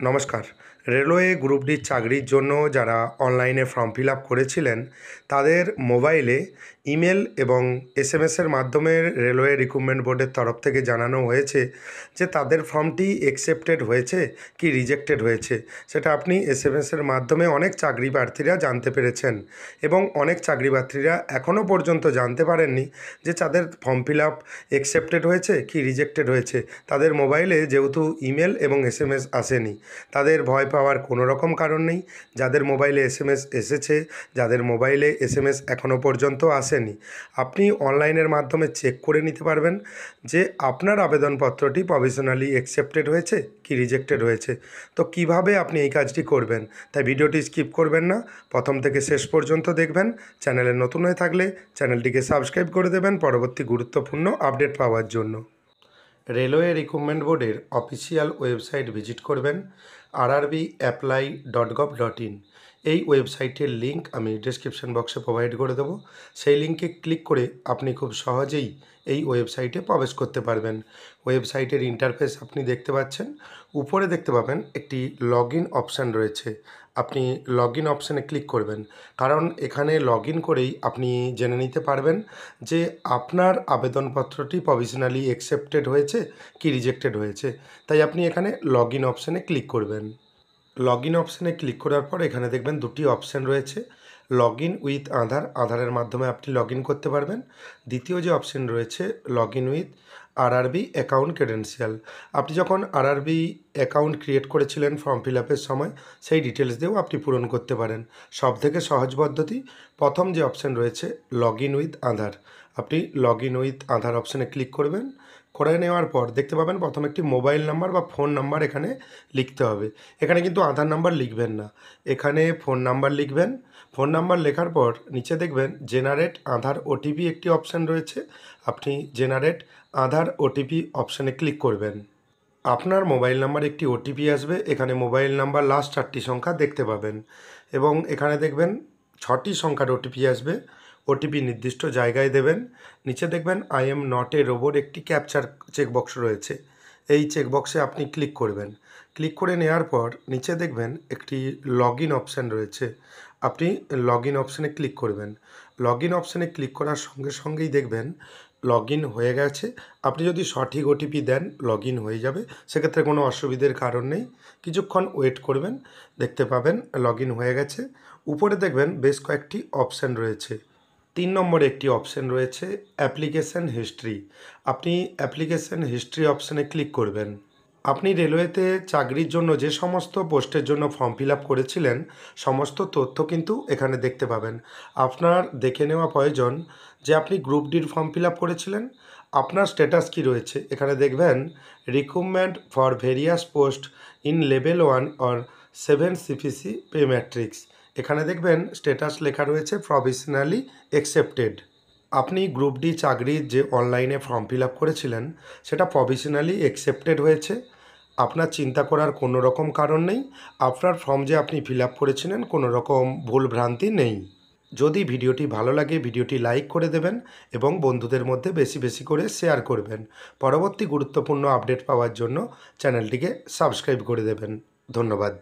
নমস্কার। Railway group ডির চাকরির জন্য যারা অনলাইনে ফর্ম ফিল আপ করেছিলেন, তাদের মোবাইলে ইমেল এবং এসএমএসের মাধ্যমে রেলওয়ে রিক্রুটমেন্ট বোর্ডের তরফ থেকে জানানো হয়েছে যে তাদের ফর্মটি অ্যাকসেপ্টেড হয়েছে কি রিজেক্টেড হয়েছে। সেটা আপনি এসএমএসের মাধ্যমে অনেক চাকরি প্রার্থীরা জানতে পেরেছেন এবং অনেক চাকরি প্রার্থীরা এখনও পর্যন্ত জানতে পারেননি যে তাদের ফর্ম ফিল আপ অ্যাকসেপ্টেড হয়েছে কি রিজেক্টেড হয়েছে। তাদের মোবাইলে যেহেতু ইমেল এবং এসএমএস আসেনি, তাদের ভয় পাওয়ার কোনো রকম কারণ নেই। যাদের মোবাইলে এসএমএস এসেছে, যাদের মোবাইলে এসএমএস এখনও পর্যন্ত আসেনি, আপনি অনলাইনের মাধ্যমে চেক করে নিতে পারবেন যে আপনার আবেদনপত্রটি প্রভিশনালি অ্যাকসেপ্টেড হয়েছে কি রিজেক্টেড হয়েছে। তো কিভাবে আপনি এই কাজটি করবেন, তাই ভিডিওটি স্কিপ করবেন না, প্রথম থেকে শেষ পর্যন্ত দেখবেন। চ্যানেলে নতুন হয়ে থাকলে চ্যানেলটিকে সাবস্ক্রাইব করে দেবেন পরবর্তী গুরুত্বপূর্ণ আপডেট পাওয়ার জন্য। রেলওয়ে রিক্রুটমেন্ট বোর্ডের অফিসিয়াল ওয়েবসাইট ভিজিট করবেন rrbapply.gov.in। এই ওয়েবসাইটের লিঙ্ক আমি ডেসক্রিপশন বক্সে প্রোভাইড করে দেবো। সেই লিঙ্কে ক্লিক করে আপনি খুব সহজেই এই ওয়েবসাইটে প্রবেশ করতে পারবেন। ওয়েবসাইটের ইন্টারফেস আপনি দেখতে পাচ্ছেন। উপরে দেখতে পাবেন একটি লগ ইন অপশান রয়েছে। আপনি লগ ইন অপশানে ক্লিক করবেন, কারণ এখানে লগ ইন করেই আপনি জেনে নিতে পারবেন যে আপনার আবেদনপত্রটি প্রভিশনালি অ্যাকসেপ্টেড হয়েছে কি রিজেক্টেড হয়েছে। তাই আপনি এখানে লগ ইন অপশানে ক্লিক করবেন। লগ ইন অপশানে ক্লিক করার পর এখানে দেখবেন দুটি অপশান রয়েছে, লগ ইন উইথ আধারের মাধ্যমে আপনি লগ ইন করতে পারবেন। দ্বিতীয় যে অপশান রয়েছে log in with RRB account credential. আপনি যখন আরআরবি অ্যাকাউন্ট ক্রিয়েট করেছিলেন ফর্ম ফিল আপের সময়, সেই ডিটেলস দিয়েও আপনি পূরণ করতে পারেন। সবথেকে সহজ পদ্ধতি, প্রথম যে অপশান রয়েছে লগ ইন উইথ আধার, আপনি লগ ইন উইথ আধার অপশানে ক্লিক করবেন। করে নেওয়ার পর দেখতে পাবেন প্রথম একটি মোবাইল নাম্বার বা ফোন নাম্বার এখানে লিখতে হবে। এখানে কিন্তু আধার নাম্বার লিখবেন না, এখানে ফোন নাম্বার লিখবেন। ফোন নাম্বার লেখার পর নিচে দেখবেন জেনারেট আধার ওটিপি একটি অপশান রয়েছে, আপনি জেনারেট আধার ওটিপি অপশানে ক্লিক করবেন। আপনার মোবাইল নাম্বার একটি ওটিপি আসবে, এখানে মোবাইল নাম্বার লাস্ট 4টি সংখ্যা দেখতে পাবেন এবং এখানে দেখবেন 6টি সংখ্যার ওটিপি আসবে। ওটিপি নির্দিষ্ট জায়গায় দেবেন। নিচে দেখবেন I am not a robot একটি ক্যাপচার চেকবক্স রয়েছে, এই চেকবক্সে আপনি ক্লিক করবেন। ক্লিক করে নেওয়ার পর নিচে দেখবেন একটি লগ ইন অপশান রয়েছে, আপনি লগ ইন অপশানে ক্লিক করবেন। লগ ইন অপশানে ক্লিক করার সঙ্গে সঙ্গেই দেখবেন লগ ইন হয়ে গেছে। আপনি যদি সঠিক ওটিপি দেন লগ ইন হয়ে যাবে, সেক্ষেত্রে কোনো অসুবিধার কারণ নেই। কিছুক্ষণ ওয়েট করবেন, দেখতে পাবেন লগ ইন হয়ে গেছে। উপরে দেখবেন বেশ কয়েকটি অপশান রয়েছে। 3 নম্বরে একটি অপশান রয়েছে অ্যাপ্লিকেশান হিস্ট্রি, আপনি অ্যাপ্লিকেশান হিস্ট্রি অপশানে ক্লিক করবেন। আপনি রেলওয়েতে চাকরির জন্য যে সমস্ত পোস্টের জন্য ফর্ম ফিল আপ করেছিলেন, সমস্ত তথ্য কিন্তু এখানে দেখতে পাবেন। আপনার দেখে নেওয়া প্রয়োজন যে আপনি গ্রুপ ডির ফর্ম ফিল আপ করেছিলেন, আপনার স্ট্যাটাস কী রয়েছে। এখানে দেখবেন recruitment for various post in level 1 or 7 CPC pay matrix, এখানে দেখবেন স্ট্যাটাস লেখা রয়েছে প্রভিশনালি অ্যাকসেপ্টেড। আপনি গ্রুপ ডি চাকরির যে অনলাইনে ফর্ম ফিল আপ করেছিলেন, সেটা প্রভিশনালি অ্যাকসেপ্টেড হয়েছে। আপনার চিন্তা করার কোনো রকম কারণ নেই, আপনার ফর্ম যে আপনি ফিল আপ করেছিলেন কোনো রকম ভুল ভ্রান্তি নেই। যদি ভিডিওটি ভালো লাগে ভিডিওটি লাইক করে দেবেন এবং বন্ধুদের মধ্যে বেশি বেশি করে শেয়ার করবেন। পরবর্তী গুরুত্বপূর্ণ আপডেট পাওয়ার জন্য চ্যানেলটিকে সাবস্ক্রাইব করে দেবেন। ধন্যবাদ।